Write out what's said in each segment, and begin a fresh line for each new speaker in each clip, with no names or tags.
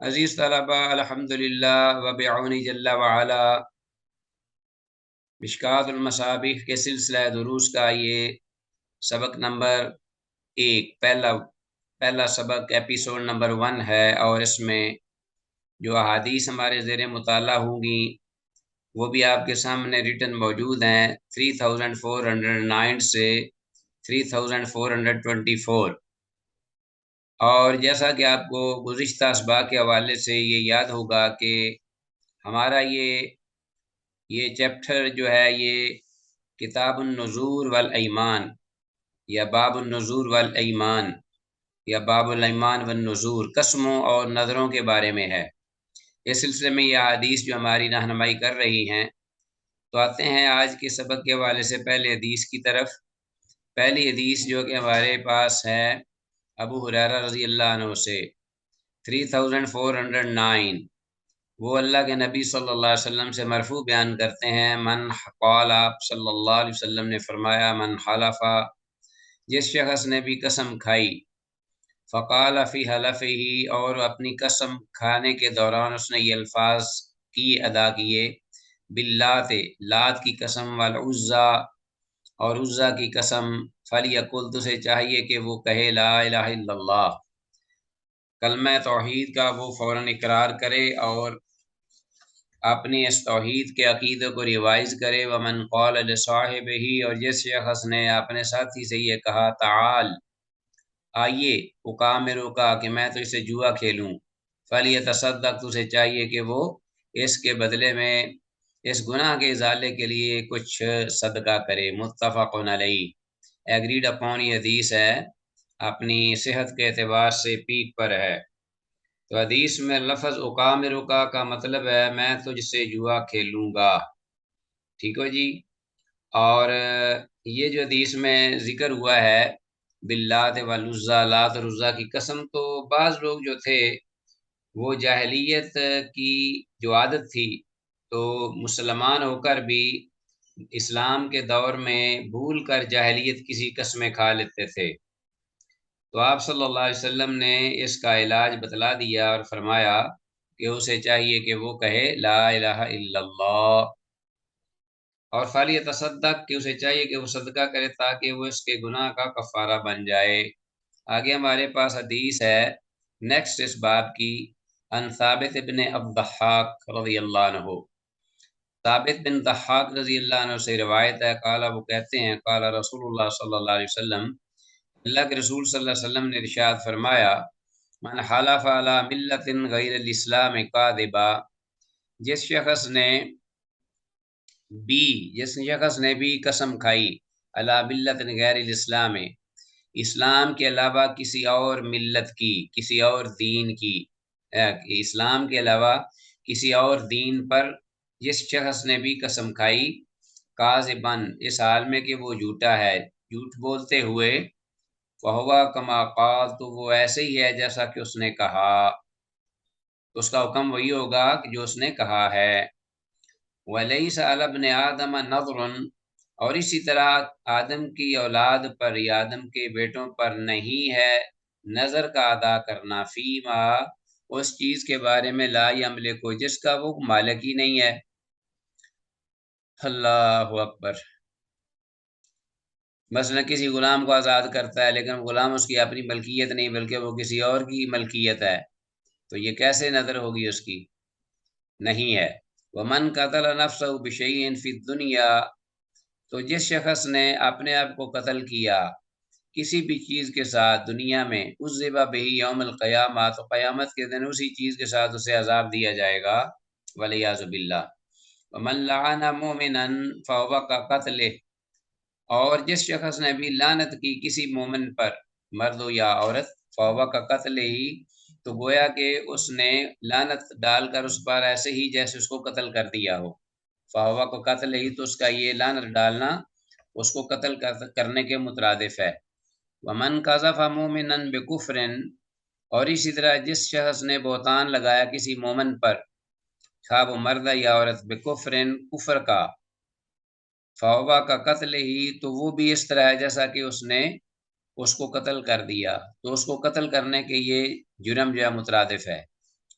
عزیز طلبہ، الحمدللہ وبعون جل وعلا مشکوٰۃ المصابیح کے سلسلہ دروس کا یہ سبق نمبر 1 پہلا سبق ایپیسوڈ نمبر 1 ہے، اور اس میں جو احادیث ہمارے زیر مطالعہ ہوں گی وہ بھی آپ کے سامنے ریٹن موجود ہیں 3409 سے 3424۔ اور جیسا کہ آپ کو گزشتہ اسباق کے حوالے سے یہ یاد ہوگا کہ ہمارا یہ چیپٹر جو ہے یہ کتاب النذور والایمان یا باب النذور والایمان یا باب الایمان والنذور، قسموں اور نذروں کے بارے میں ہے۔ اس سلسلے میں یہ حدیث جو ہماری رہنمائی کر رہی ہیں، تو آتے ہیں آج کے سبق کے حوالے سے پہلے حدیث کی طرف۔ پہلی حدیث جو کہ ہمارے پاس ہے ابو ہریرہ رضی اللہ عنہ سے 3409، وہ اللہ کے نبی صلی اللہ علیہ وسلم سے مرفوع بیان کرتے ہیں، من قال، آپ صلی اللہ علیہ وسلم نے فرمایا، من حلفا، جس شخص نے بھی قسم کھائی، فقال فی حلفہ، اور اپنی قسم کھانے کے دوران اس نے یہ الفاظ ادا کیے، باللات، لات کی قسم، والعزا، اور عزا کی قسم، فلیقل، تو سے چاہیے کہ وہ کہے لا الہ الا اللہ، کلمہ توحید کا وہ فوراً اقرار کرے اور اپنی اس توحید کے عقیدے کو ریوائز کرے۔ ومن قال لصاحبہ، اور جس شخص نے اپنے ساتھی سے یہ کہا، تعال، آئیے، اقامرو کا، کہ میں تو اسے جوا کھیلوں، فلیتصدق، تو اسے چاہیے کہ وہ اس کے بدلے میں اس گناہ کے ازالے کے لیے کچھ صدقہ کرے۔ متفق علیہ، ایگریڈ اپون یہ حدیث ہے، اپنی صحت کے اعتبار سے پیک پر ہے۔ تو حدیث میں لفظ اقامرکا کا مطلب ہے میں تجھ سے جوا کھیلوں گا، ٹھیک ہو جی۔ اور یہ جو حدیث میں ذکر ہوا ہے باللات والعزا، لات اور عزا کی قسم، تو بعض لوگ جو تھے وہ جاہلیت کی جو عادت تھی، تو مسلمان ہو کر بھی اسلام کے دور میں بھول کر جاہلیت کسی قسمیں کھا لیتے تھے، تو آپ صلی اللہ علیہ وسلم نے اس کا علاج بتلا دیا اور فرمایا کہ اسے چاہیے کہ وہ کہے لا الہ الا اللہ، اور فلیتصدق، کہ اسے چاہیے کہ وہ صدقہ کرے تاکہ وہ اس کے گناہ کا کفارہ بن جائے۔ آگے ہمارے پاس حدیث ہے نیکسٹ اس باب کی، ان ثابت بن الضحاک رضی اللہ عنہ، ثابت بن ضحاک رضی اللہ عنہ سے روایت ہے، قال، وہ کہتے ہیں، قال رسول اللہ صلی اللہ علیہ وسلم، اللہ کے رسول صلی اللہ علیہ وسلم نے ارشاد فرمایا، من حلف علی ملت غیر الاسلام کاذبا، جس شخص نے بھی قسم کھائی، علی ملت غیر الاسلام، اسلام کے علاوہ کسی اور ملت کی، کسی اور دین کی، اسلام کے علاوہ کسی اور دین پر جس شخص نے بھی قسم کھائی، کاذباً، اس حال میں کہ وہ جھوٹا ہے، جھوٹ بولتے ہوئے، فہو کما قال، تو وہ ایسے ہی ہے جیسا کہ اس نے کہا، تو اس کا حکم وہی ہوگا کہ جو اس نے کہا ہے۔ وَلَيْسَ عَلَى ابْنِ آدَمَ نَذْرٌ، اور اسی طرح آدم کی اولاد پر یا آدم کے بیٹوں پر نہیں ہے نظر کا ادا کرنا، فیما، اس چیز کے بارے میں، لا یملک، جس کا وہ مالک ہی نہیں ہے۔ اللہ اکبر، مثلا کسی غلام کو آزاد کرتا ہے لیکن غلام اس کی اپنی ملکیت نہیں بلکہ وہ کسی اور کی ملکیت ہے، تو یہ کیسے نظر ہوگی اس کی؟ نہیں ہے۔ وَمَنْ قَتَلَ نَفْسَهُ بِشَيْءٍ فِي الدُّنْيَا، تو جس شخص نے اپنے آپ کو قتل کیا کسی بھی چیز کے ساتھ دنیا میں، عُذِّبَ بِهِ یوم القیامہ، تو قیامت کے دن اسی چیز کے ساتھ اسے عذاب دیا جائے گا، وَالْعِیَاذُ بِاللَّهِ۔ وَمَنْ لَعَنَ مُؤْمِنًا فَهُوَ كَقَتْلِهِ، اور جس شخص نے بھی لعنت کی کسی مومن پر، مرد ہو یا عورت، فَهُوَ كَقَتْلِهِ، تو گویا کہ اس نے لعنت ڈال کر اس پر ایسے ہی جیسے اس کو قتل کر دیا ہو، فَهُوَ كَقَتْلِهِ، تو اس کا یہ لعنت ڈالنا اس کو قتل کرنے کے مترادف ہے۔ وَمَنْ قَذَفَ مُؤْمِنًا بِكُفْرٍ، اور اسی طرح جس شخص نے بہتان لگایا کسی مومن پر، خواہ وہ مرد یا عورت، بِكُفْرٍ، کفر کا، فَهُوَ كَقَتْلِهِ، تو وہ بھی اس طرح ہے جیسا کہ اس نے اس کو قتل کر دیا، تو اس کو قتل کرنے کے یہ جرم جو ہے مترادف ہے۔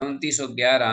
2911,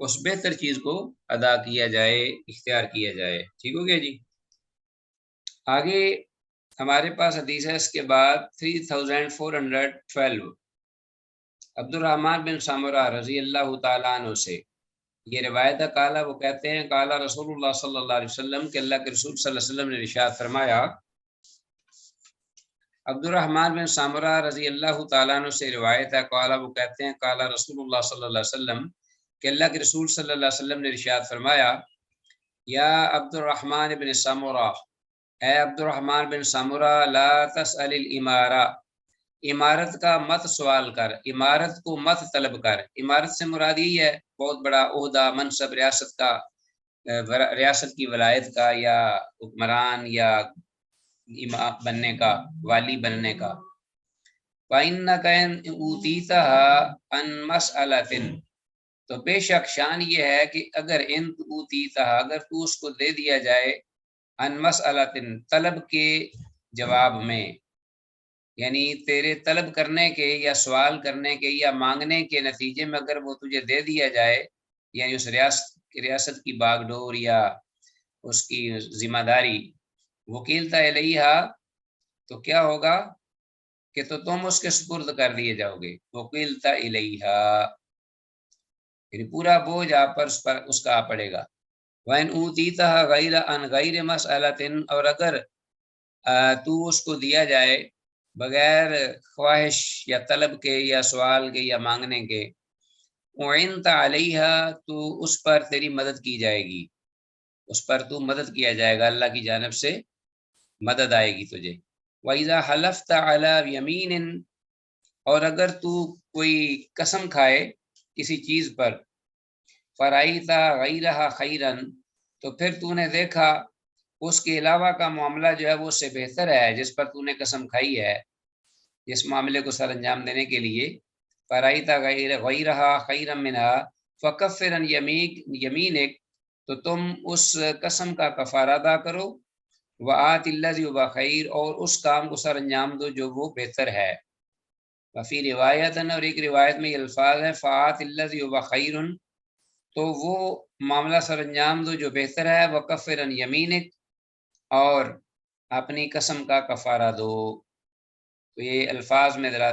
اس بہتر چیز کو ادا کیا جائے، اختیار کیا جائے۔ ٹھیک ہو گیا جی۔ آگے ہمارے پاس حدیث ہے اس کے بعد 3412 عبد الرحمن بن سامرہ رضی اللہ تعالیٰ عنہ سے یہ روایت ہے، کالا وہ کہتے ہیں کالا رسول اللہ صلی اللہ علیہ وسلم کہ اللہ کے رسول صلی اللہ علیہ وسلم نے ارشاد فرمایا۔ عبد الرحمن بن سامرہ رضی اللہ تعالیٰ عنہ سے روایت ہے، کالا وہ کہتے ہیں کالا رسول اللہ صلی اللہ علیہ وسلم کہ اللہ کے رسول صلی اللہ علیہ وسلم نے ارشاد فرمایا، یا عبد الرحمن بن سامرہ، اے عبد الرحمن بن سامرہ، لا تسأل الامارہ، امارت کا مت سوال کر، امارت کو مت طلب کر۔ امارت سے مراد یہی ہے بہت بڑا عہدہ، منصب، ریاست کا، ریاست کی ولایت کا، یا حکمران یا امام بننے کا، والی بننے کا۔ فَإِنَّكَ إِنْ أُوتِيتَهَا عَنْ مَسْأَلَةٍ، تو بے شک شان یہ ہے کہ اگر ان اوتیتہا، اگر تو اس کو دے دیا جائے، عن مسئلۃ، طلب کے جواب میں، یعنی تیرے طلب کرنے کے یا سوال کرنے کے یا مانگنے کے نتیجے میں اگر وہ تجھے دے دیا جائے، یعنی اس ریاست کی باغ ڈور یا اس کی ذمہ داری، وکیلتا الیہا، تو کیا ہوگا کہ تو تم اس کے سپرد کر دیے جاؤ گے، وکیلتا الیہا، یعنی پورا بوجھ آپ پر اس کا آ پڑے گا۔ وَإِنْ أُوتِيتَهَا غَيْرَ عَنْ غَيْرِ مَسْأَلَةٍ، اور اگر تو اس کو دیا جائے بغیر خواہش یا طلب کے یا سوال کے یا مانگنے کے، اُعِنْتَ عَلَيْهَا، تو اس پر تیری مدد کی جائے گی، اس پر تو مدد کیا جائے گا، اللہ کی جانب سے مدد آئے گی تجھے۔ وَإِذَا حَلَفْتَ عَلَى يَمِينٍ، اور اگر تو کوئی قسم کھائے کسی چیز پر، فَرَأَيْتَ غَيْرَهَا خَيْرًا، تو پھر تو نے دیکھا اس کے علاوہ کا معاملہ جو ہے وہ اس سے بہتر ہے جس پر تو نے قسم کھائی ہے، جس معاملے کو سر انجام دینے کے لیے، فَرَأَيْتَ غَيْرَهَا خَيْرًا مِنْهَا فَكَفِّرْ عَنْ يَمِينِكَ، تو تم اس قسم کا کفارہ ادا کرو، وَآتِ الَّذِي هُوَ خَيْرٌ، اور اس کام کو سر انجام دو جو وہ بہتر ہے۔ وفی روایت، اور ایک روایت میں یہ الفاظ ہے، فَآتِ الَّذِي هُوَ خَيْرٌ، تو وہ معاملہ سر انجام دو جو بہتر ہے، وَكَفِّرْ عَنْ يَمِينِكَ، اور اپنی قسم کا کفارہ دو۔ تو یہ الفاظ میں ذرا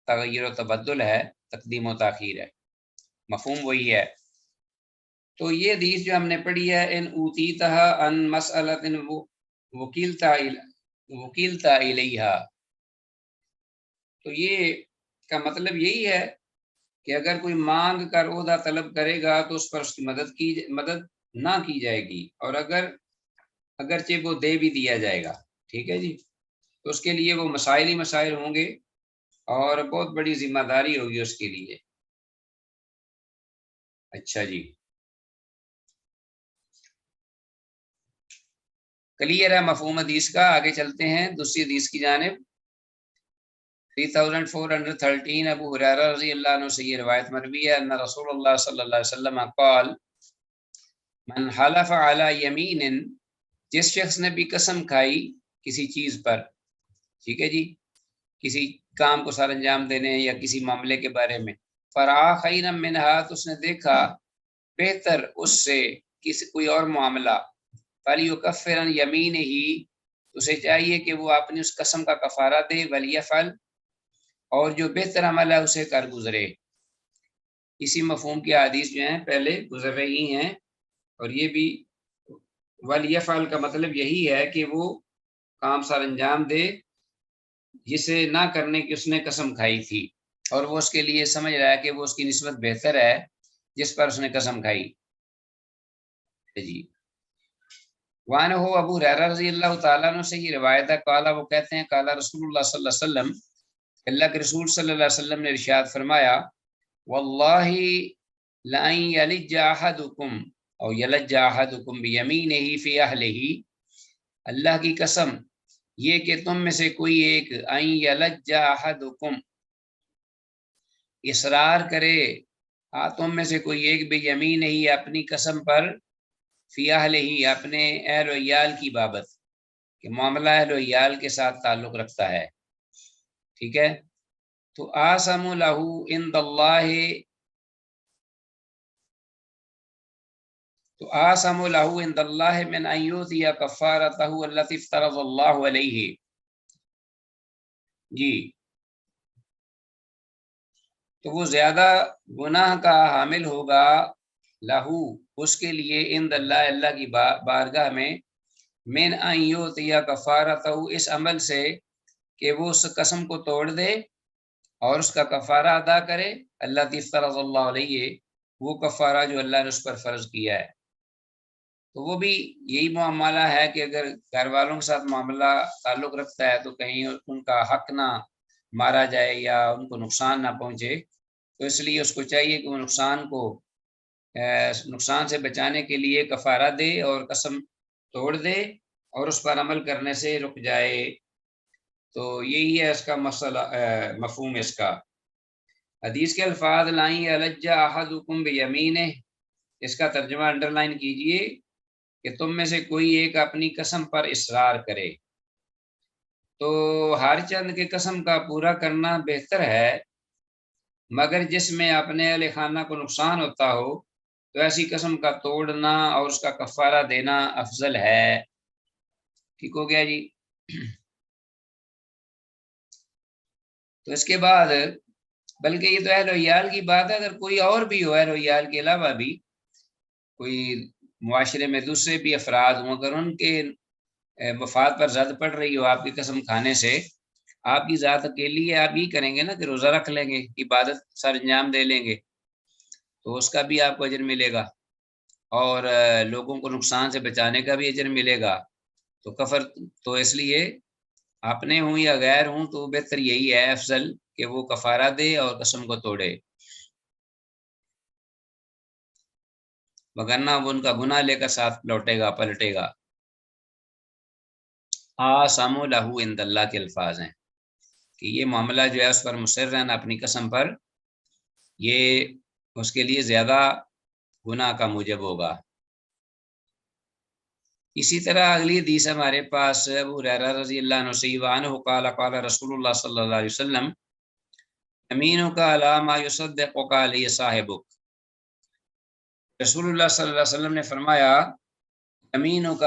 تغیر و تبدل ہے، تقدیم و تاخیر ہے، مفہوم وہی ہے۔ تو یہ حدیث جو ہم نے پڑھی ہے، ان اوتیتہا عن مسئلۃ وکیلتا الیہا، تو یہ کا مطلب یہی ہے کہ اگر کوئی مانگ کر عہدہ طلب کرے گا تو اس پر اس کی مدد نہ کی جائے گی، اور اگرچہ وہ دے بھی دیا جائے گا، ٹھیک ہے جی، تو اس کے لیے وہ مسائل ہی مسائل ہوں گے اور بہت بڑی ذمہ داری ہوگی اس کے لیے۔ اچھا جی، کلیئر ہے مفہوم حدیث کا۔ آگے چلتے ہیں دوسری حدیث کی جانب۔ 3413 ابو ہریرہ رضی اللہ عنہ سے یہ روایت مروی ہے، ان رسول اللہ صلی اللہ علیہ وسلم قال، من حلف علی یمین، جس شخص نے بھی قسم کھائی کسی چیز پر، ٹھیک ہے جی، کسی کام کو سر انجام دینے یا کسی معاملے کے بارے میں، فرآ خیرا منہا، تو اس نے دیکھا بہتر اس سے کوئی اور معاملہ، فلیکفر عن یمینہ، اسے چاہیے کہ وہ اپنی اس قسم کا کفارہ دے، ولیفعل، اور جو بہتر عمل ہے اسے کر گزرے۔ اسی مفہوم کی حدیث جو ہیں پہلے گزر رہی ہیں، اور یہ بھی ولیفعل کا مطلب یہی ہے کہ وہ کام سر انجام دے جسے نہ کرنے کی اس نے قسم کھائی تھی، اور وہ اس کے لیے سمجھ رہا ہے کہ وہ اس کی نسبت بہتر ہے جس پر اس نے قسم کھائی جی۔ وعنہ ابو ہریرہ رضی اللہ تعالیٰ عنہ سے یہ روایت ہے، قالا وہ کہتے ہیں، قالا رسول اللہ صلی اللہ علیہ وسلم، اللہ کے رسول صلی اللہ علیہ وسلم نے ارشاد فرمایا، واللہ لئن یلج احدکم او یلج احدکم بیمینہ فی اہلہ، اللہ کی قسم یہ کہ تم میں سے کوئی ایک، ان یلج احدکم، اصرار کرے، تم میں سے کوئی ایک بیمینہ، اپنی قسم پر، فی اہلہ، اپنے اہل و عیال کی بابت، کہ معاملہ اہل و عیال کے ساتھ تعلق رکھتا ہے، ٹھیک ہے، تو آسم لہ عند اللہ، تو آسم لہ عند اللہ من ان یؤتی کفارتہ التی افترض اللہ علیہ. جی تو وہ زیادہ گناہ کا حامل ہوگا لہو اس کے لیے عند اللہ اللہ کی بارگاہ میں من ان یؤتی کفارتہ اس عمل سے کہ وہ اس قسم کو توڑ دے اور اس کا کفارہ ادا کرے. اللہ افترض اللہ علیہ وہ کفارہ جو اللہ نے اس پر فرض کیا ہے. تو وہ بھی یہی معاملہ ہے کہ اگر گھر والوں کے ساتھ معاملہ تعلق رکھتا ہے تو کہیں ان کا حق نہ مارا جائے یا ان کو نقصان نہ پہنچے، تو اس لیے اس کو چاہیے کہ وہ نقصان سے بچانے کے لیے کفارہ دے اور قسم توڑ دے اور اس پر عمل کرنے سے رک جائے. تو یہی ہے اس کا مسئلہ، مفہوم اس کا. حدیث کے الفاظ لائیں الج احدکم بیمینہ، اس کا ترجمہ انڈر لائن کیجئے کہ تم میں سے کوئی ایک اپنی قسم پر اصرار کرے. تو ہر چند کے قسم کا پورا کرنا بہتر ہے، مگر جس میں اپنے اہل خانہ کو نقصان ہوتا ہو تو ایسی قسم کا توڑنا اور اس کا کفارہ دینا افضل ہے. ٹھیک ہو گیا جی. تو اس کے بعد بلکہ یہ تو اہل و عیال کی بات ہے، اگر کوئی اور بھی ہو اہل و عیال کے علاوہ بھی کوئی معاشرے میں دوسرے بھی افراد ہوں، اگر ان کے مفاد پر زد پڑ رہی ہو آپ کی قسم کھانے سے، آپ کی ذات اکیلی ہے، آپ یہ کریں گے نا کہ روزہ رکھ لیں گے، عبادت سر انجام دے لیں گے، تو اس کا بھی آپ کو اجر ملے گا اور لوگوں کو نقصان سے بچانے کا بھی اجر ملے گا. تو کفر تو اس لیے اپنے ہوں یا غیر ہوں تو بہتر یہی ہے، افضل کہ وہ کفارہ دے اور قسم کو توڑے، وگرنہ وہ ان کا گناہ لے کر ساتھ لوٹے گا، پلٹے گا. آسم لہو عند اللہ کے الفاظ ہیں کہ یہ معاملہ جو ہے اس پر مصر رہنا اپنی قسم پر، یہ اس کے لیے زیادہ گناہ کا موجب ہوگا. اسی طرح اگلی حدیث ہمارے پاس ابو ہریرہ رضی اللہ عنہ سے عنہ قال قال رسول اللہ صلی اللہ علیہ وسلم یمینک علی ما یصدقک علیہ صاحبک. رسول اللہ صلی اللہ علیہ وسلم نے فرمایا یمینک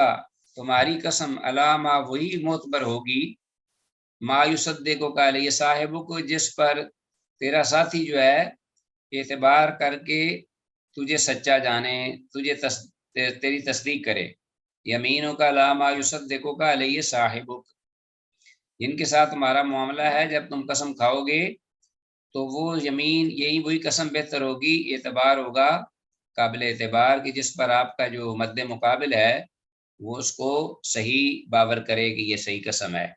تمہاری قسم علی ما وہی معتبر ہوگی ما یصدقک علیہ صاحبک جس پر تیرا ساتھی جو ہے اعتبار کر کے تجھے سچا جانے، تجھے تیری تصدیق کرے. یمینوں کا لاما یصدقو کا علیہ صاحبک، جن کے ساتھ تمہارا معاملہ ہے جب تم قسم کھاؤ گے تو وہ یمین یہی وہی قسم بہتر ہوگی، اعتبار ہوگا، قابل اعتبار کہ جس پر آپ کا جو مد مقابل ہے وہ اس کو صحیح باور کرے کہ یہ صحیح قسم ہے.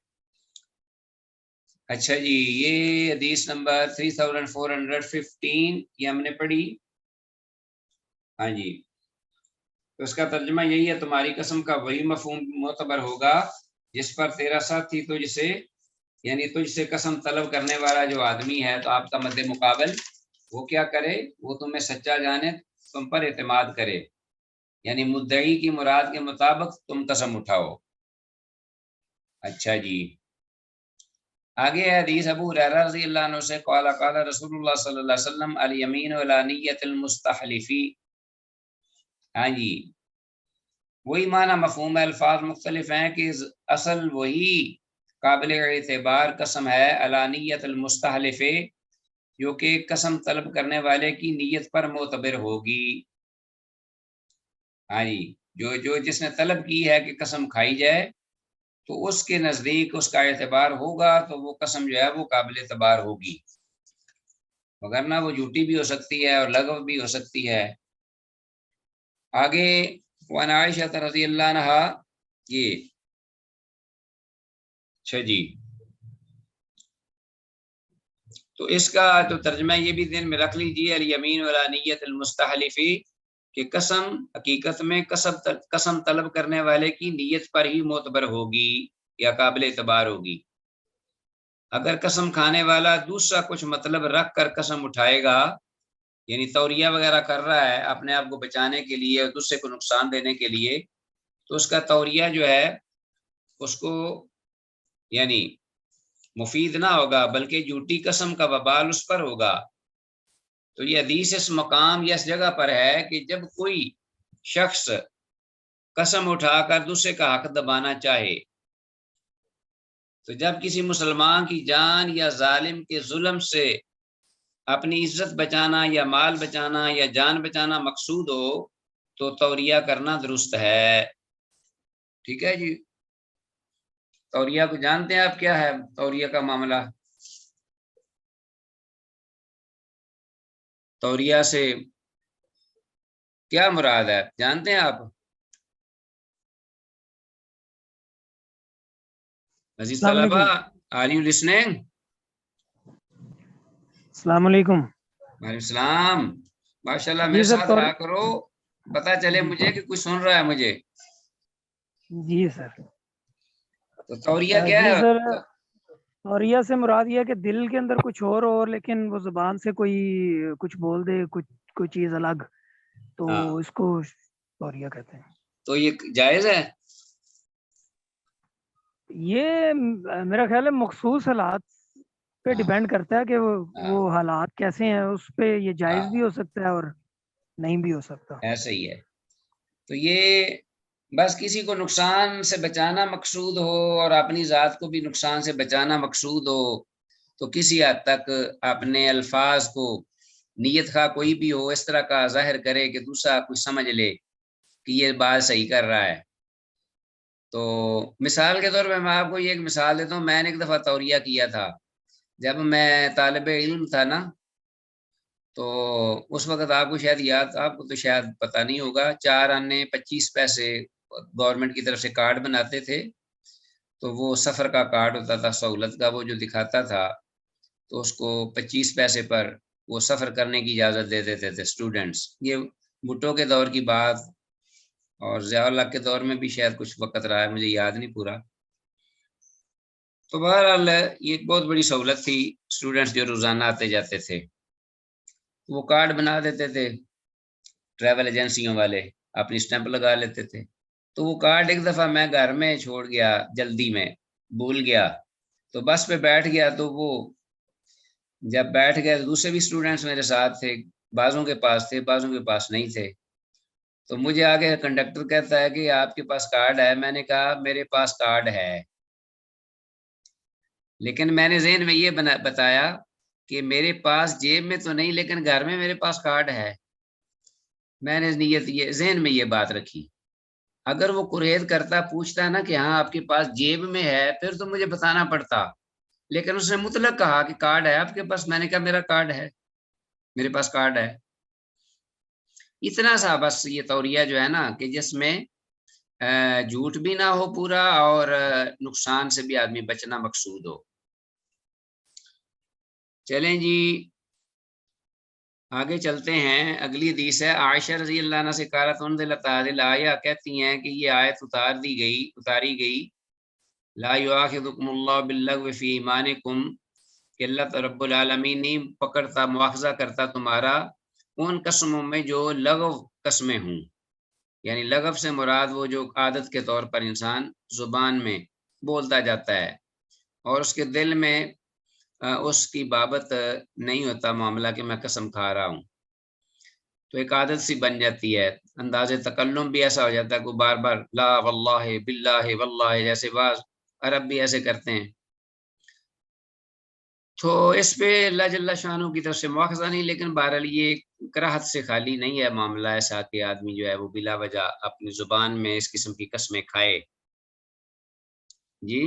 اچھا جی، یہ حدیث نمبر 3415 یہ ہم نے پڑھی. ہاں جی، تو اس کا ترجمہ یہی ہے تمہاری قسم کا وہی مفہوم معتبر ہوگا جس پر تیرا ساتھی تجھ سے یعنی تجھ سے قسم طلب کرنے والا جو آدمی ہے تو آپ کا مد مقابل وہ کیا کرے، وہ تمہیں سچا جانے، تم پر اعتماد کرے، یعنی مدعی کی مراد کے مطابق تم قسم اٹھاؤ. اچھا جی، آگے حدیث ابو ہریرہ رضی اللہ عنہ سے قال قال رسول اللہ صلی اللہ علیہ وسلم الیمین علی نیۃ المستحلفی. ہاں جی، وہی معنی مفہوم ہے، الفاظ مختلف ہیں کہ اصل وہی قابل اعتبار قسم ہے علی نیۃ المستحلف جو کہ قسم طلب کرنے والے کی نیت پر معتبر ہوگی. ہاں جی، جو جس نے طلب کی ہے کہ قسم کھائی جائے تو اس کے نزدیک اس کا اعتبار ہوگا تو وہ قسم جو ہے وہ قابل اعتبار ہوگی، وگرنہ وہ جھوٹی بھی ہو سکتی ہے اور لغو بھی ہو سکتی ہے. آگے وعن عائشہ رضی اللہ عنہ، یہ اچھا جی، تو اس کا تو ترجمہ یہ بھی ذہن میں رکھ لیجیے الیمین علی نیۃ المستحلف کہ قسم حقیقت میں قسم طلب کرنے والے کی نیت پر ہی معتبر ہوگی یا قابل اعتبار ہوگی. اگر قسم کھانے والا دوسرا کچھ مطلب رکھ کر قسم اٹھائے گا، یعنی توریہ وغیرہ کر رہا ہے اپنے آپ کو بچانے کے لیے اور دوسرے کو نقصان دینے کے لیے، تو اس کا توریہ جو ہے اس کو یعنی مفید نہ ہوگا بلکہ جھوٹی قسم کا وبال اس پر ہوگا. تو یہ حدیث اس مقام یا اس جگہ پر ہے کہ جب کوئی شخص قسم اٹھا کر دوسرے کا حق دبانا چاہے تو جب کسی مسلمان کی جان یا ظالم کے ظلم سے اپنی عزت بچانا یا مال بچانا یا جان بچانا مقصود ہو تو توریہ کرنا درست ہے۔ ٹھیک ہے جی، توریہ کو جانتے ہیں آپ کیا ہے توریہ کا معاملہ؟ توریہ سے کیا مراد ہے جانتے ہیں آپ؟ عزیز
السلام
طلبہ،
علیکم۔
Are you listening?
السلام علیکم۔
وعلیکم السلام۔ ماشاء اللہ،
جی
میرے
سر،
ساتھ رہا کرو، پتہ چلے مجھے کہ کوئی سن رہا ہے مجھے۔
جی سر۔
تو توریہ کیا
جی
ہے؟
سر، توریہ سے مراد یہ ہے کہ دل کے اندر کچھ اور لیکن وہ زبان سے کوئی کچھ بول دے، کوئی چیز الگ، تو
ہاں،
اس کو توریہ کہتے ہیں۔
تو یہ جائز ہے؟
یہ میرا خیال ہے مخصوص حالات پہ
ہاں
ڈیپینڈ کرتا ہے کہ
ہاں
وہ حالات کیسے ہیں، اس پہ یہ جائز
ہاں،
بھی ہو سکتا ہے اور نہیں بھی ہو سکتا۔
ایسا ہی ہے۔ تو یہ بس کسی کو نقصان سے بچانا مقصود ہو اور اپنی ذات کو بھی نقصان سے بچانا مقصود ہو تو کسی حد تک اپنے الفاظ کو نیت خواہ کوئی بھی ہو اس طرح کا ظاہر کرے کہ دوسرا کچھ سمجھ لے کہ یہ بات صحیح کر رہا ہے۔ تو مثال کے طور پہ میں آپ کو یہ ایک مثال دیتا ہوں۔ میں نے ایک دفعہ توریہ کیا تھا جب میں طالب علم تھا نا، تو اس وقت آپ کو شاید یاد، آپ کو تو شاید پتہ نہیں ہوگا، 4 آنے 25 پیسے گورنمنٹ کی طرف سے کارڈ بناتے تھے، تو وہ سفر کا کارڈ ہوتا تھا، سہولت کا، وہ جو دکھاتا تھا تو اس کو 25 پیسے پر وہ سفر کرنے کی اجازت دے دیتے تھے اسٹوڈنٹس۔ یہ بھٹو کے دور کی بات اور ضیاء الحق کے دور میں بھی شاید کچھ وقت رہا ہے، مجھے یاد نہیں پورا۔ تو بہرحال یہ ایک بہت بڑی سہولت تھی، اسٹوڈنٹس جو روزانہ آتے جاتے تھے وہ کارڈ بنا دیتے تھے، ٹریول ایجنسیوں والے اپنی اسٹیمپ لگا لیتے تھے۔ تو وہ کارڈ ایک دفعہ میں گھر میں چھوڑ گیا، جلدی میں بھول گیا، تو بس پہ بیٹھ گیا، تو وہ جب بیٹھ گئے دوسرے بھی اسٹوڈنٹس میرے ساتھ تھے، بعضوں کے پاس تھے بعضوں کے پاس نہیں تھے، تو مجھے آگے کنڈکٹر کہتا ہے کہ آپ کے پاس کارڈ ہے؟ میں نے کہا میرے پاس کارڈ ہے، لیکن میں نے ذہن میں یہ بتایا کہ میرے پاس جیب میں تو نہیں لیکن گھر میں میرے پاس کارڈ ہے۔ میں نے نیت یہ ذہن میں یہ بات رکھی، اگر وہ قریت کرتا پوچھتا نا کہ ہاں آپ کے پاس جیب میں ہے پھر تو مجھے بتانا پڑتا، لیکن اس نے مطلق کہا کہ کارڈ ہے آپ کے پاس، میں نے کہا میرا کارڈ ہے، میرے پاس کارڈ ہے۔ اتنا سا بس یہ توریہ جو ہے نا کہ جس میں جھوٹ بھی نہ ہو پورا اور نقصان سے بھی آدمی بچنا مقصود ہو۔ چلیں جی آگے چلتے ہیں، اگلی حدیث ہے عائشہ رضی اللہ عنہ سے قالت انزلت هذه الآیہ، کہتی ہیں کہ یہ آیت اتاری گئی لا یؤاخذکم اللہ باللغو فی ایمانکم، کہ اللہ رب العالمین نہیں پکڑتا مواخذہ کرتا تمہارا ان قسموں میں جو لغو قسمیں ہوں، یعنی لغو سے مراد وہ جو عادت کے طور پر انسان زبان میں بولتا جاتا ہے اور اس کے دل میں اس کی بابت نہیں ہوتا معاملہ کہ میں قسم کھا رہا ہوں، تو ایک عادت سی بن جاتی ہے، انداز تکلم بھی ایسا ہو جاتا ہے، کوئی بار بار لا واللہ باللہ واللہ جیسے بعض عرب بھی ایسے کرتے ہیں، تو اس پہ اللہ جل شانہ کی طرف سے مواخذہ نہیں، لیکن بہرحال یہ کراہت سے خالی نہیں ہے معاملہ ایسا کہ آدمی جو ہے وہ بلا وجہ اپنی زبان میں اس قسم کی قسمیں کھائے۔ جی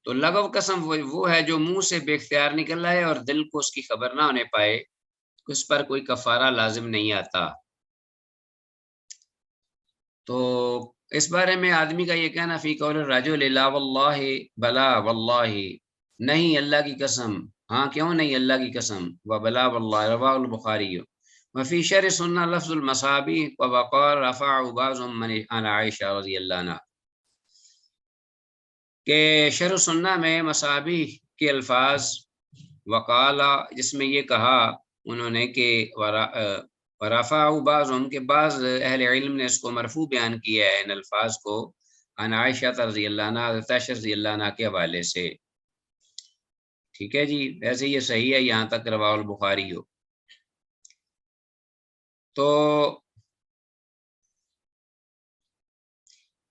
تو لغو قسم وہ ہے جو منہ سے بے اختیار نکل رہا ہے اور دل کو اس کی خبر نہ ہونے پائے، اس پر کوئی کفارہ لازم نہیں آتا۔ تو اس بارے میں آدمی کا یہ کہنا فی قول الرجل لا واللہ بلا واللہ، نہیں اللہ کی قسم، ہاں کیوں نہیں اللہ کی قسم، وبلا واللہ رواہ البخاری، وفی شرح سنہ لفظ المصابی ووقار رفع بعض من عن عائشہ رضی اللہ عنہ، کہ شرح سنہ میں مصابی کے الفاظ وقالا جس میں یہ کہا انہوں نے کہ ورفع بعضهم کے بعض اہل علم نے اس کو مرفوع بیان کیا ہے ان الفاظ کو عن عائشہ رضی اللہ عنہ، حضرت عائشہ رضی اللہ عنہ کے حوالے سے۔ ٹھیک ہے جی، ویسے یہ صحیح ہے یہاں تک رواہ البخاری ہو۔ تو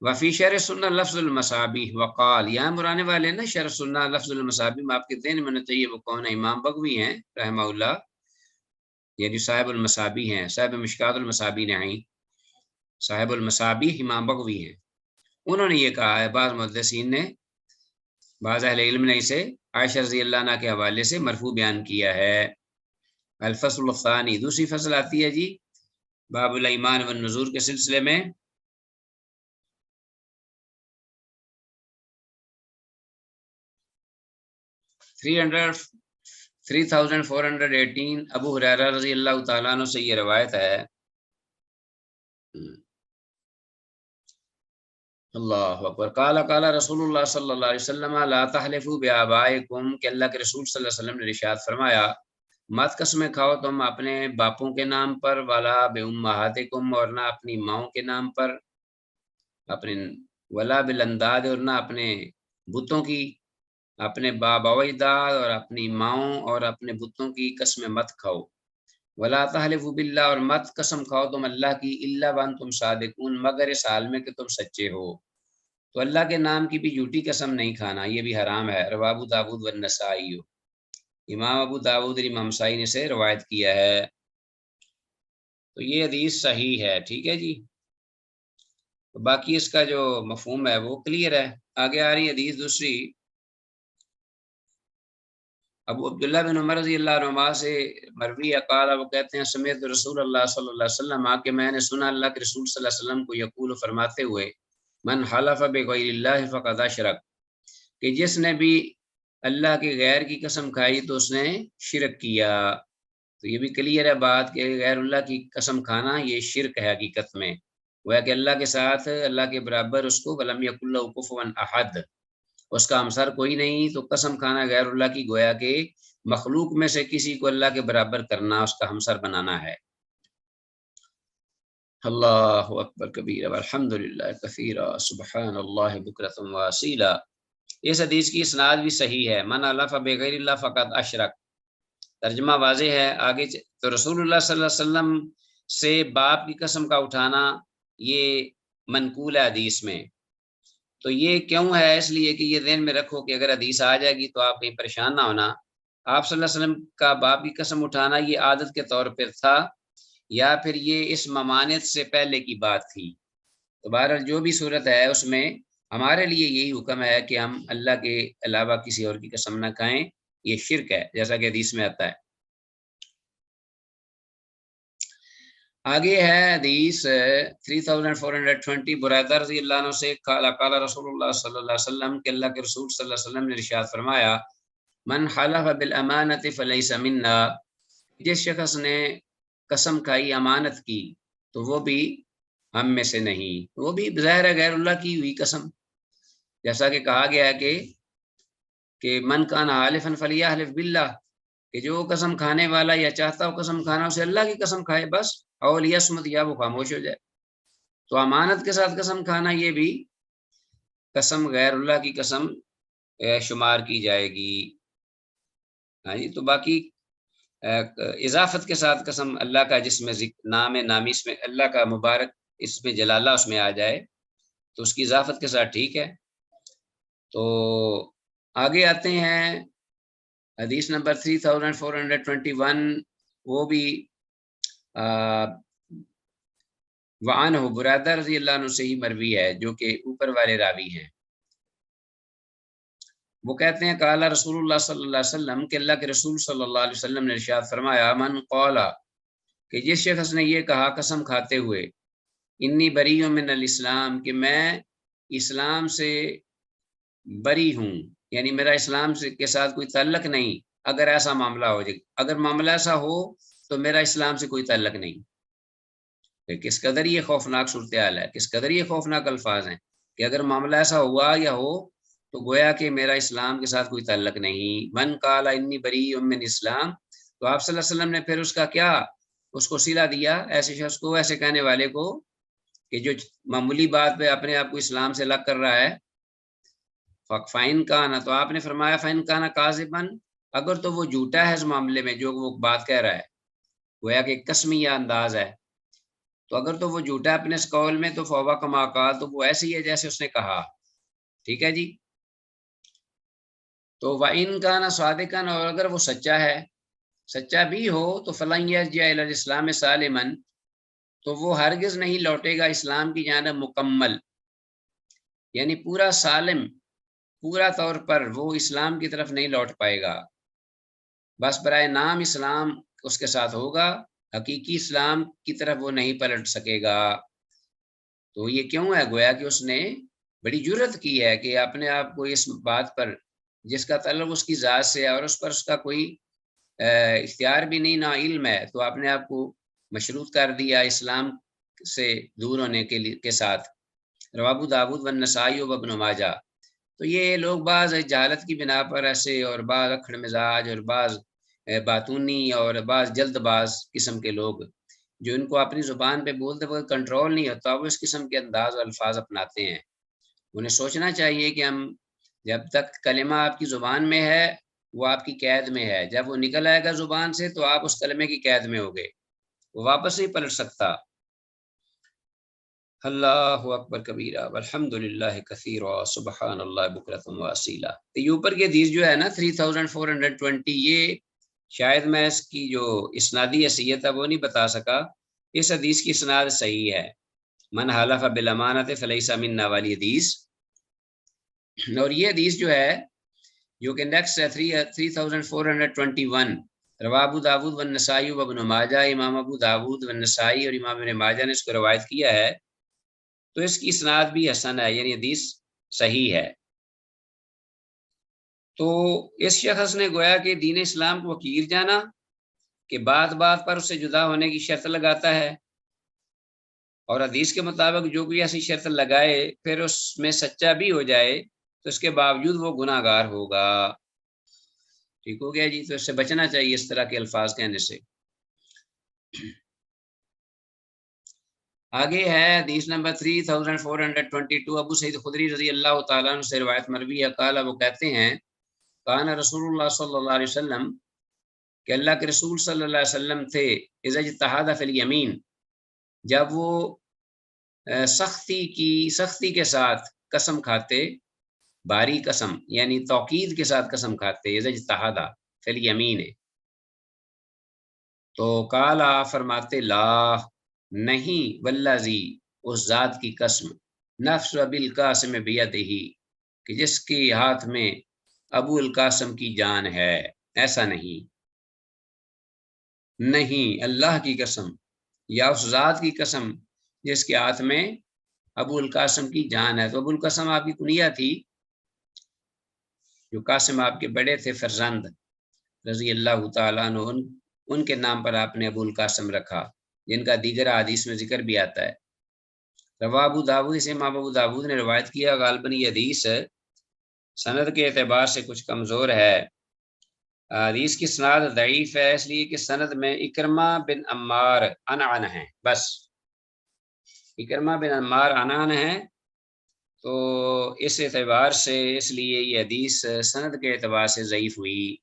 وفی شرح سنہ لفظ المصابیح وقال، یہاں مرانے والے نا شرح سنہ لفظ المصابیح میں آپ کے ذہن میں ہونا چاہیے وہ کون ہے؟ امام بغوی ہیں رحمہ اللہ، یعنی صاحب المصابیح ہیں، صاحب مشکات المصابیح نہیں، صاحب المصابیح امام بغوی ہیں، انہوں نے یہ کہا ہے۔ بعض محدثین نے، بعض اہل علم نے اسے عائشہ رضی اللہ عنہ کے حوالے سے مرفوع بیان کیا ہے۔ الفصل الثانی، دوسری فصل آتی ہے جی باب الایمان والنذور کے سلسلے میں۔ تھری 3418 ابو ہریرہ رضی اللہ تعالیٰ عنہ سے یہ روایت ہے۔ اللہ اکبر۔ قال رسول اللہ صلی اللہ علیہ وسلم لا تحلفوا بآبائکم، کہ اللہ کے رسول صلی اللہ علیہ وسلم نے ارشاد فرمایا مت قسمیں کھاؤ تم اپنے باپوں کے نام پر، ولا بأمہاتکم، اور نہ اپنی ماؤں کے نام پر، اپنے ولا بالانداد، اور نہ اپنے بتوں کی، اپنے بابا و اجداد اور اپنی ماؤں اور اپنے بتوں کی قسمیں مت کھاؤ۔ ولا تحلفوا باللہ، اور مت قسم کھاؤ تم اللہ کی، الا وانتم صادقون، مگر اس حال میں کہ تم سچے ہو۔ تو اللہ کے نام کی بھی جھوٹی قسم نہیں کھانا، یہ بھی حرام ہے۔ رواه ابو داود والنسائی، امام ابو داود اور امام نسائی نے سے روایت کیا ہے۔ تو یہ حدیث صحیح ہے، ٹھیک ہے جی۔ تو باقی اس کا جو مفہوم ہے وہ کلیئر ہے۔ آگے آ رہی حدیث دوسری، ابو عبداللہ بن عمر رضی اللہ عنہ سے مروی ہے، قال، وہ کہتے ہیں سمیعت رسول اللہ صلی اللہ علیہ وسلم، کہ میں نے سنا اللہ کے رسول صلی اللہ علیہ وسلم کو یقول، فرماتے ہوئے، من حلف بغیر اللہ فقد اشرک، کہ جس نے بھی اللہ کے غیر کی قسم کھائی تو اس نے شرک کیا۔ تو یہ بھی کلیئر ہے بات کہ غیر اللہ کی قسم کھانا یہ شرک ہے حقیقت میں، وہ ہے کہ اللہ کے ساتھ اللہ کے برابر اس کو، ولم یکن لہ کفوا احد، اس کا ہمسر کوئی نہیں، تو قسم کھانا غیر اللہ کی گویا کہ مخلوق میں سے کسی کو اللہ کے برابر کرنا، اس کا ہمسر بنانا ہے۔ اللہ اکبر کبیرہ والحمد للہ کثیرا سبحان اللہ بکرۃ واصیلا۔ اس حدیث کی اسناد بھی صحیح ہے، من حلف بغیر اللہ فقد اشرک، ترجمہ واضح ہے آگے۔ تو رسول اللہ صلی اللہ علیہ وسلم سے باپ کی قسم کا اٹھانا یہ منقول ہے حدیث میں۔ تو یہ کیوں ہے؟ اس لیے کہ یہ ذہن میں رکھو کہ اگر حدیث آ جائے گی تو آپ کہیں پریشان نہ ہونا۔ آپ صلی اللہ علیہ وسلم کا باپ کی قسم اٹھانا یہ عادت کے طور پر تھا، یا پھر یہ اس ممانعت سے پہلے کی بات تھی؟ تو بہرحال جو بھی صورت ہے اس میں ہمارے لیے یہی حکم ہے کہ ہم اللہ کے علاوہ کسی اور کی قسم نہ کھائیں، یہ شرک ہے جیسا کہ حدیث میں آتا ہے۔ آگے ہے حدیث 3420 برائدہ رضی اللہ عنہ سے، قال رسول اللہ صلی اللہ علیہ وسلم، کہ اللہ کے رسول صلی اللہ علیہ وسلم نے ارشاد فرمایا من حلف بالامانۃ فلیس منا، جس شخص نے قسم کھائی امانت کی تو وہ بھی ہم میں سے نہیں۔ وہ بھی ظاہر ہے غیر اللہ کی ہوئی قسم، جیسا کہ کہا گیا ہے کہ من کان حالفا فلیحلف باللہ، کہ جو قسم کھانے والا یا چاہتا ہو قسم کھانا اسے اللہ کی قسم کھائے بس، اور لیصمت، یا وہ خاموش ہو جائے۔ تو امانت کے ساتھ قسم کھانا یہ بھی قسم غیر اللہ کی قسم شمار کی جائے گی۔ ہاں جی، تو باقی اضافت کے ساتھ قسم اللہ کا جس میں نام نامی اس میں اللہ کا مبارک اس میں جلالہ اس میں آ جائے تو اس کی اضافت کے ساتھ ٹھیک ہے۔ تو آگے آتے ہیں حدیث نمبر 3421، وہ بھی وعنہ برادہ رضی اللہ عنہ سے ہی مروی ہے، جو کہ اوپر والے راوی ہیں۔ وہ کہتے ہیں قال رسول اللہ صلی اللہ علیہ وسلم، کہ اللہ کے رسول صلی اللہ علیہ وسلم نے ارشاد فرمایا من قال، کہ جس شخص نے یہ کہا قسم کھاتے ہوئے انی بری من الاسلام، کہ میں اسلام سے بری ہوں، یعنی میرا اسلام سے کے ساتھ کوئی تعلق نہیں، اگر ایسا معاملہ ہو جائے، اگر معاملہ ایسا ہو تو میرا اسلام سے کوئی تعلق نہیں۔ کہ کس قدر یہ خوفناک صورتحال ہے، کس قدر یہ خوفناک الفاظ ہیں کہ اگر معاملہ ایسا ہوا یا ہو تو گویا کہ میرا اسلام کے ساتھ کوئی تعلق نہیں۔ من قال انی بری من اسلام، تو آپ صلی اللہ علیہ وسلم نے پھر اس کا کیا، اس کو صلہ دیا ایسے شخص کو، ایسے کہنے والے کو کہ جو معمولی بات پہ اپنے آپ کو اسلام سے الگ کر رہا ہے، فَإِنْ كَانَ، تو آپ نے فرمایا فَإِنْ كَانَ كَاذِبًا، اگر تو وہ جھوٹا ہے اس معاملے میں جو وہ بات کہہ رہا ہے، گویا کہ قسمیہ انداز ہے، تو اگر تو وہ جھوٹا اپنے اس قول میں تو فوبا کما قال، تو وہ ایسے ہی ہے جیسے اس نے کہا. ٹھیک ہے جی. تو وَإِن كَانَ صَادِقًا، اور اگر وہ سچا ہے، سچا بھی ہو، تو فَلَن يَرْجِعَ إِلَى الْإِسْلَامِ سَالِمًا، تو وہ ہرگز نہیں لوٹے گا اسلام کی جانب مکمل، یعنی پورا سالم، پورا طور پر وہ اسلام کی طرف نہیں لوٹ پائے گا. بس برائے نام اسلام اس کے ساتھ ہوگا، حقیقی اسلام کی طرف وہ نہیں پلٹ سکے گا. تو یہ کیوں ہے؟ گویا کہ اس نے بڑی جرت کی ہے کہ اپنے آپ کو اس بات پر جس کا تعلق اس کی ذات سے ہے اور اس پر اس کا کوئی اختیار بھی نہیں، نہ علم ہے، تو اپنے آپ کو مشروط کر دیا اسلام سے دور ہونے کے ساتھ. رواه ابو داود والنسائی وابن ماجہ. تو یہ لوگ بعض جہالت کی بنا پر ایسے، اور بعض اکھڑ مزاج، اور بعض باتونی، اور بعض جلد باز قسم کے لوگ جو ان کو اپنی زبان پہ بولتے وقت کنٹرول نہیں ہوتا، وہ اس قسم کے انداز و الفاظ اپناتے ہیں. انہیں سوچنا چاہیے کہ ہم جب تک کلمہ آپ کی زبان میں ہے وہ آپ کی قید میں ہے، جب وہ نکل آئے گا زبان سے تو آپ اس کلمے کی قید میں ہوگے، وہ واپس نہیں پلٹ سکتا. اللہ اکبر کبیرہ والحمد للہ کثیرا سبحان اللہ بکرۃ و اصیلا. یہ اوپر کی حدیث جو ہے نا 3420، یہ شاید میں اس کی جو اسنادی حیثیت ہے وہ نہیں بتا سکا. اس حدیث کی اسناد صحیح ہے، من حلف بالامانۃ فلیس منا والی حدیث. اور یہ حدیث جو ہے، جو کہ نیکسٹ ہے 3421، رواه ابو داود والنسائی وابن ماجہ، امام ابو داود والنسائی اور امام ابن ماجہ نے اس کو روایت کیا ہے. تو اس کی اسناد بھی حسن ہے، یعنی حدیث صحیح ہے. تو اس شخص نے گویا کہ دین اسلام کو حقیر جانا کہ بات بات پر اس سے جدا ہونے کی شرط لگاتا ہے، اور حدیث کے مطابق جو کوئی ایسی شرط لگائے پھر اس میں سچا بھی ہو جائے تو اس کے باوجود وہ گناہ گار ہوگا. ٹھیک ہو گیا جی. تو اس سے بچنا چاہیے اس طرح کے الفاظ کہنے سے. آگے ہے حدیث نمبر 3422، ابو سعید خدری رضی اللہ تعالیٰ عنہ سے روایت مروی ہے، قال، وہ کہتے ہیں، کان رسول اللہ صلی اللہ علیہ وسلم، کہ اللہ کے رسول صلی اللہ علیہ وسلم تھے، اذا اجتہد فی الیمین، جب وہ سختی کے ساتھ قسم کھاتے، باری قسم یعنی توقید کے ساتھ قسم کھاتے، اذا اجتہد فی الیمین، تو قال، فرماتے، لا نہیں، والذی، اس ذات کی قسم، نفس ابی القاسم بیدہ، کہ جس کے ہاتھ میں ابو القاسم کی جان ہے، ایسا نہیں، نہیں، اللہ کی قسم یا اس ذات کی قسم جس کے ہاتھ میں ابو القاسم کی جان ہے. تو ابو القاسم آپ کی کنیہ تھی، جو قاسم آپ کے بڑے تھے فرزند رضی اللہ تعالیٰ عنہ، ان کے نام پر آپ نے ابو القاسم رکھا، جن کا دیگر حدیث میں ذکر بھی آتا ہے. رواہ ابو داود، اسے امام ابو داود نے روایت کیا. غالباً یہ حدیث سند کے اعتبار سے کچھ کمزور ہے، حدیث کی سند ضعیف ہے، اس لیے کہ سند میں اکرمہ بن عمار عنعن ہے، بس اکرمہ بن عمار عنعن ہے. تو اس اعتبار سے اس لیے یہ حدیث سند کے اعتبار سے ضعیف ہوئی.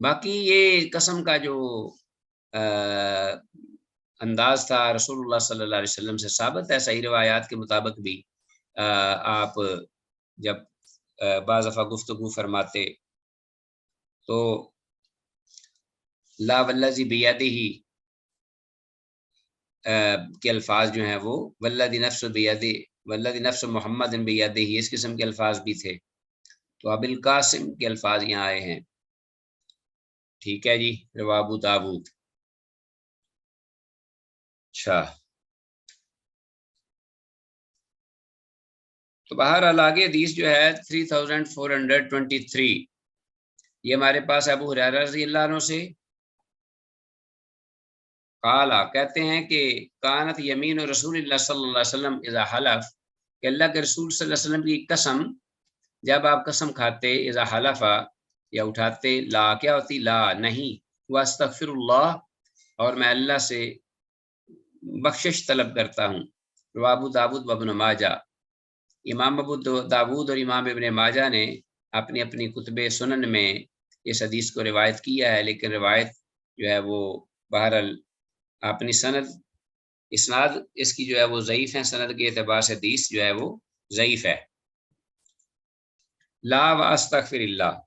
باقی یہ قسم کا جو انداز تھا رسول اللہ صلی اللہ علیہ وسلم سے ثابت ہے صحیح روایات کے مطابق بھی. آپ جب بعض دفعہ گفتگو فرماتے تو لا والذی بیدہ کے الفاظ جو ہیں وہ والذی نفس بیدہ، والذی نفس محمد بیدہ، اس قسم کے الفاظ بھی تھے. تو ابو القاسم کے الفاظ یہاں آئے ہیں. ٹھیک ہے جی. رواہ ابو داود. اچھا، تو بہرحال آگے حدیث جو ہے 3423، یہ ہمارے پاس ابو ہریرہ رضی اللہ عنہ سے قالا، کہتے ہیں کہ کانت یمین رسول اللہ صلی اللہ علیہ وسلم اذا حلف، کہ اللہ کے رسول صلی اللہ علیہ وسلم کی قسم جب آپ قسم کھاتے، اذا حلفا یا اٹھاتے، لا کیا ہوتی، لا نہیں، واستغفر اللہ، اور میں اللہ سے بخشش طلب کرتا ہوں. رواہ ابو داود وابن ماجہ، امام ابو داود اور امام ابن ماجہ نے اپنی اپنی کتب سنن میں اس حدیث کو روایت کیا ہے، لیکن روایت جو ہے وہ بہرحال اپنی سند اسناد اس کی جو ہے وہ ضعیف ہے، سند کے اعتبار سے حدیث جو ہے وہ ضعیف ہے۔ لا واستغفر اللہ،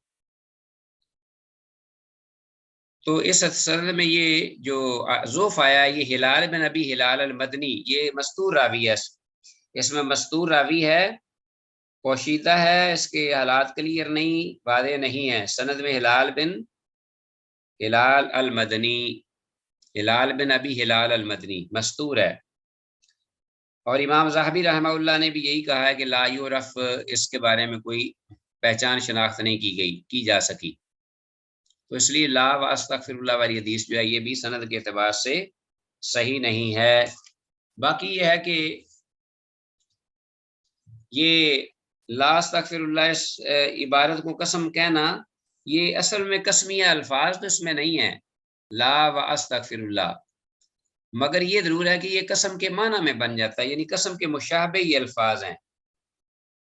تو اس سند میں یہ جو ضعف آیا یہ ہلال بن ابی ہلال المدنی، یہ مستور راوی ہے، اس میں مستور راوی ہے، پوشیدہ ہے، اس کے حالات کلیئر نہیں، واضح نہیں ہے۔ سند میں ہلال بن ہلال المدنی، ہلال بن ابی ہلال المدنی مستور ہے، اور امام ذہبی رحمہ اللہ نے بھی یہی کہا ہے کہ لا یعرف، اس کے بارے میں کوئی پہچان شناخت نہیں کی جا سکی، تو اس لیے لا واستغفر اللہ والی حدیث جو ہے یہ بھی سند کے اعتبار سے صحیح نہیں ہے۔ باقی یہ ہے کہ یہ لا استغفر اللہ اس عبارت کو قسم کہنا، یہ اصل میں قسمیہ الفاظ تو اس میں نہیں ہے، لا واستغفر اللہ، مگر یہ ضرور ہے کہ یہ قسم کے معنی میں بن جاتا ہے، یعنی قسم کے مشابہ یہ الفاظ ہیں،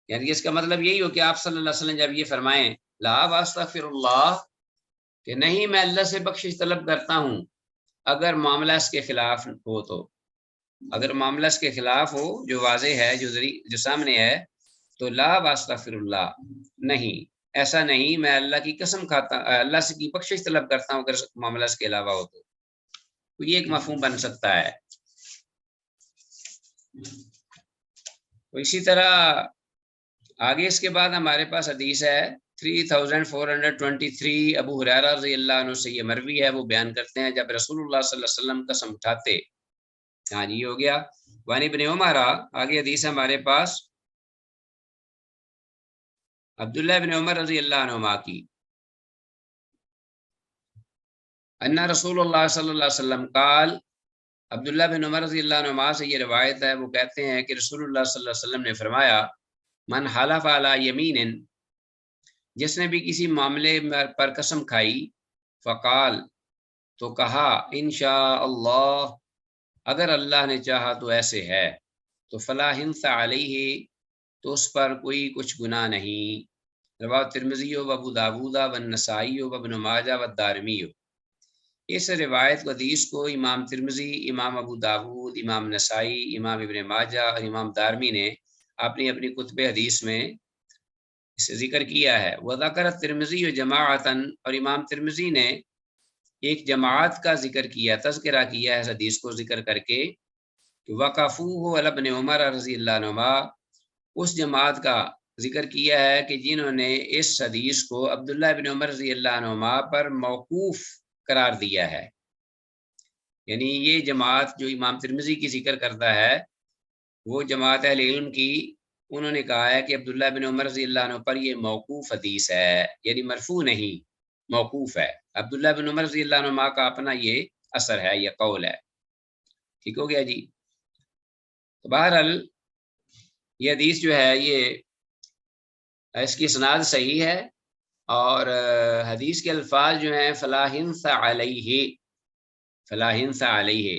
یعنی اس کا مطلب یہی ہو کہ آپ صلی اللہ علیہ وسلم جب یہ فرمائیں لا واستغفر اللہ، کہ نہیں میں اللہ سے بخشش طلب کرتا ہوں اگر معاملہ اس کے خلاف ہو، تو اگر معاملہ اس کے خلاف ہو جو واضح ہے، جو سامنے ہے، تو لا واستغفر اللہ نہیں، ایسا نہیں، میں اللہ کی قسم کھاتا، اللہ سے کی بخشش طلب کرتا ہوں اگر معاملہ اس کے علاوہ ہو، تو یہ ایک مفہوم بن سکتا ہے۔ تو اسی طرح آگے اس کے بعد ہمارے پاس حدیث ہے 3423، ابو ہریرہ رضی اللہ عنہ سے یہ مروی ہے، وہ بیان کرتے ہیں جب رسول اللہ صلی اللہ علیہ وسلم قسم اٹھاتے، ہاں جی ہو گیا، وان ابن عمر، آگے حدیث ہے ہمارے پاس عبداللہ ابن عمر رضی اللہ عنہما کی، ان رسول اللہ صلی اللہ علیہ وسلم قال، عبداللہ بن عمر رضی اللہ عنہما سے یہ روایت ہے، وہ کہتے ہیں کہ رسول اللہ صلی اللہ علیہ وسلم نے فرمایا من حلف علی یمین، جس نے بھی کسی معاملے پر قسم کھائی، فقال، تو کہا، انشاء اللہ، اگر اللہ نے چاہا تو ایسے ہے، تو فلا حنث علیہ، تو اس پر کوئی کچھ گناہ نہیں، رواه ترمذی و ابو داود و النسائی و ابن ماجہ و الدارمی۔ اس روایت کو حدیث کو امام ترمذی، امام ابو داود، امام نسائی، امام ابن ماجہ اور امام دارمی نے اپنی کتب حدیث میں اسے ذکر کیا ہے۔ وذکر ترمذی و جماعتاً، اور امام ترمذی نے ایک جماعت کا ذکر کیا، تذکرہ کیا ہے اس حدیث کو ذکر کر کے، وقفوہ علی ابن عمر رضی اللہ عنہما، اس جماعت کا ذکر کیا ہے کہ جنہوں نے اس حدیث کو عبداللہ بن عمر رضی اللہ عنہما پر موقوف قرار دیا ہے، یعنی یہ جماعت جو امام ترمذی کی ذکر کرتا ہے، وہ جماعت اہل علم کی، انہوں نے کہا ہے کہ عبداللہ بن عمر رضی اللہ عنہ پر یہ موقوف حدیث ہے، یعنی مرفوع نہیں، موقوف ہے، عبداللہ بن عمر رضی اللہ عنہ کا اپنا یہ اثر ہے، یہ قول ہے، ٹھیک ہو گیا جی۔ تو بہرحال یہ حدیث جو ہے یہ اس کی اسناد صحیح ہے، اور حدیث کے الفاظ جو ہیں فلا حنث علیہ، فلا حنث علیہ،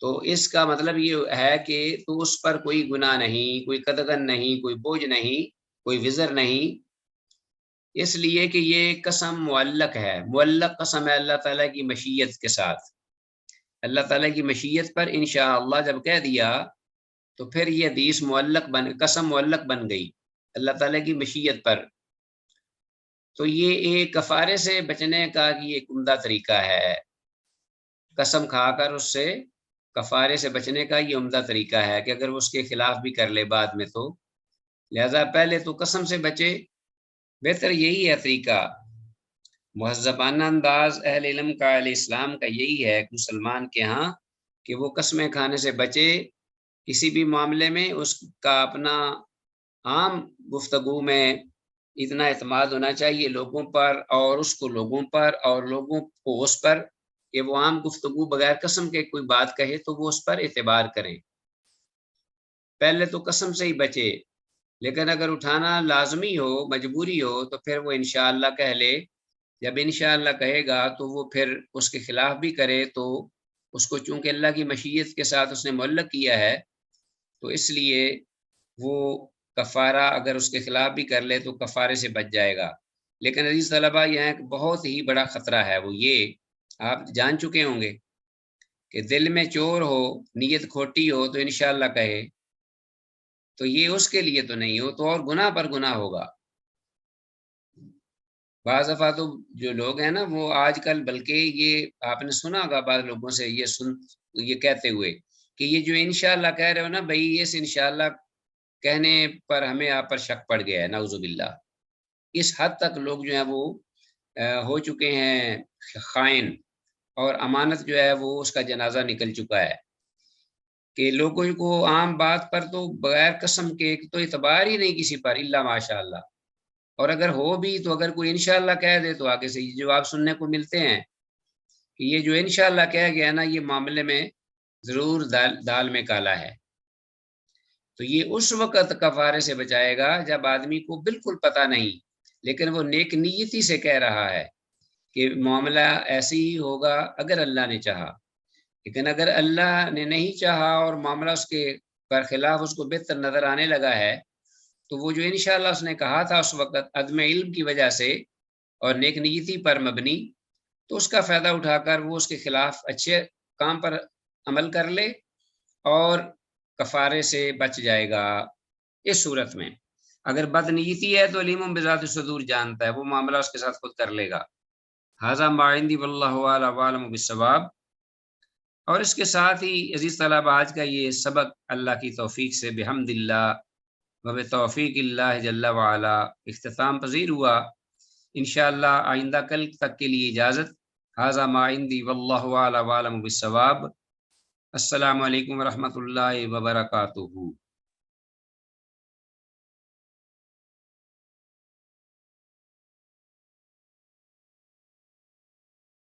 تو اس کا مطلب یہ ہے کہ تو اس پر کوئی گناہ نہیں، کوئی قدغن نہیں، کوئی بوجھ نہیں، کوئی وزر نہیں، اس لیے کہ یہ قسم معلق ہے، معلق قسم ہے اللہ تعالیٰ کی مشیت کے ساتھ، اللہ تعالیٰ کی مشیت پر انشاءاللہ جب کہہ دیا تو پھر یہ حدیث قسم معلق بن گئی اللہ تعالیٰ کی مشیت پر، تو یہ ایک کفارے سے بچنے کا یہ ایک عمدہ طریقہ ہے، قسم کھا کر اس سے کفارے سے بچنے کا یہ عمدہ طریقہ ہے کہ اگر وہ اس کے خلاف بھی کر لے بعد میں، تو لہذا پہلے تو قسم سے بچے، بہتر یہی ہے طریقہ، مہذبانہ انداز اہل علم کا، اہل اسلام کا یہی ہے مسلمان کے ہاں کہ وہ قسمیں کھانے سے بچے، کسی بھی معاملے میں اس کا اپنا عام گفتگو میں اتنا اعتماد ہونا چاہیے لوگوں پر، اور اس کو لوگوں پر، اور لوگوں کو اس پر، کہ وہ عام گفتگو بغیر قسم کے کوئی بات کہے تو وہ اس پر اعتبار کریں، پہلے تو قسم سے ہی بچے، لیکن اگر اٹھانا لازمی ہو، مجبوری ہو، تو پھر وہ انشاءاللہ کہہ لے، جب انشاءاللہ کہے گا تو وہ پھر اس کے خلاف بھی کرے، تو اس کو چونکہ اللہ کی مشیت کے ساتھ اس نے معلق کیا ہے، تو اس لیے وہ کفارہ اگر اس کے خلاف بھی کر لے تو کفارے سے بچ جائے گا۔ لیکن عزیز طلبہ، یہاں ایک بہت ہی بڑا خطرہ ہے، وہ یہ آپ جان چکے ہوں گے کہ دل میں چور ہو، نیت کھوٹی ہو تو انشاءاللہ کہے، تو یہ اس کے لیے تو نہیں ہو، تو اور گناہ پر گناہ ہوگا۔ بعض دفعہ تو جو لوگ ہیں نا وہ آج کل، بلکہ یہ آپ نے سنا ہوگا بعض لوگوں سے یہ کہتے ہوئے کہ یہ جو انشاءاللہ کہہ رہے ہو نا بھائی، اس انشاءاللہ کہنے پر ہمیں آپ پر شک پڑ گیا ہے، نعوذ باللہ۔ اس حد تک لوگ جو ہیں وہ ہو چکے ہیں خائن، اور امانت جو ہے وہ اس کا جنازہ نکل چکا ہے کہ لوگوں کو عام بات پر تو بغیر قسم کے تو اعتبار ہی نہیں کسی پر، الا ماشاء اللہ، اور اگر ہو بھی تو اگر کوئی انشاءاللہ کہہ دے تو آگے سے یہ جواب سننے کو ملتے ہیں کہ یہ جو انشاءاللہ کہہ گیا نا، یہ معاملے میں ضرور دال میں کالا ہے۔ تو یہ اس وقت کفارے سے بچائے گا جب آدمی کو بالکل پتہ نہیں، لیکن وہ نیک نیتی سے کہہ رہا ہے کہ معاملہ ایسے ہی ہوگا اگر اللہ نے چاہا، لیکن اگر اللہ نے نہیں چاہا اور معاملہ اس کے برخلاف اس کو بہتر نظر آنے لگا ہے، تو وہ جو انشاءاللہ اس نے کہا تھا اس وقت عدم علم کی وجہ سے اور نیک نیتی پر مبنی، تو اس کا فائدہ اٹھا کر وہ اس کے خلاف اچھے کام پر عمل کر لے اور کفارے سے بچ جائے گا۔ اس صورت میں اگر بد نیتی ہے تو علیم بذات الصدور جانتا ہے، وہ معاملہ اس کے ساتھ خود کر لے گا۔ ھذا ما عندی واللہ اعلم بالصواب۔ اور اس کے ساتھ ہی عزیز طلب آج کا یہ سبق اللہ کی توفیق سے بحمد اللہ و بتوفیق اللہ جل وعلا اختتام پذیر ہوا۔ انشاءاللہ آئندہ کل تک کے لیے اجازت۔ ھذا ما عندی واللہ اعلم بالصواب۔ السلام علیکم ورحمۃ اللہ وبرکاتہ۔